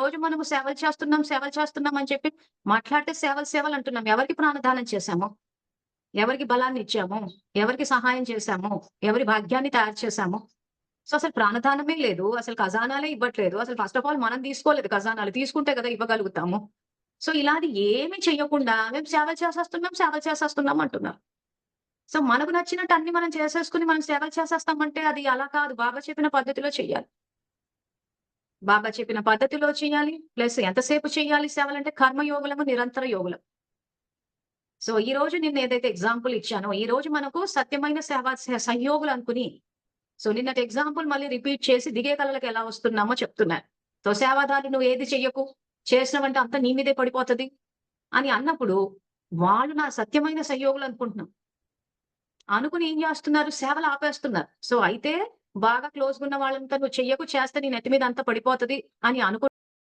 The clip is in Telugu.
రోజు మనము సేవలు చేస్తున్నాం అని చెప్పి మాట్లాడితే సేవలు అంటున్నాం. ఎవరికి ప్రాణదానం చేశాము? ఎవరికి బలాన్నిచ్చాము? ఎవరికి సహాయం చేశాము? ఎవరి భాగ్యాన్ని తయారు చేశాము? సో, అసలు ప్రాణదానమే లేదు. అసలు ఖజానాలే ఇవ్వట్లేదు. అసలు ఫస్ట్ ఆఫ్ ఆల్ మనం తీసుకోలేదు ఖజానాలు. తీసుకుంటే కదా ఇవ్వగలుగుతాము. సో, ఇలాంటి ఏమి చెయ్యకుండా మేము సేవలు చేసేస్తున్నాం అంటున్నారు. సో, మనకు నచ్చినట్టు అన్ని మనం చేసేసుకొని మనం సేవలు చేసేస్తామంటే అది అలా కాదు. బాబా చెప్పిన పద్ధతిలో చెయ్యాలి. బాబా చెప్పిన పద్ధతిలో చేయాలి. ప్లస్ ఎంతసేపు చేయాలి సేవలంటే కర్మయోగులము, నిరంతర యోగులం. సో, ఈరోజు నేనేదైతే ఎగ్జాంపుల్ ఇచ్చానో, ఈరోజు మనకు సత్యమైన సేవా సంయోగులనుకుని సో, నిన్నటి ఎగ్జాంపుల్ మళ్ళీ రిపీట్ చేసి దిగే కలలకి ఎలా వస్తున్నామో చెప్తున్నాను. సో, సేవాదారి నువ్వు ఏది చెయ్యకు. చేసినవంటే అంతా నీ మీదే పడిపోతది అని అన్నప్పుడు, వాళ్ళు నా సత్యమైన సంయోగులనుకుంటున్నాం. అనుకుని ఏం జేస్తున్నారు? సేవలు ఆపేస్తున్నారు. సో, అయితే బాగా క్లోజ్‌గున్న వాళ్ళంతా నువ్వు చెయ్యకు, చేస్తే నీ నెత్తి మీద అంతా పడిపోతది అని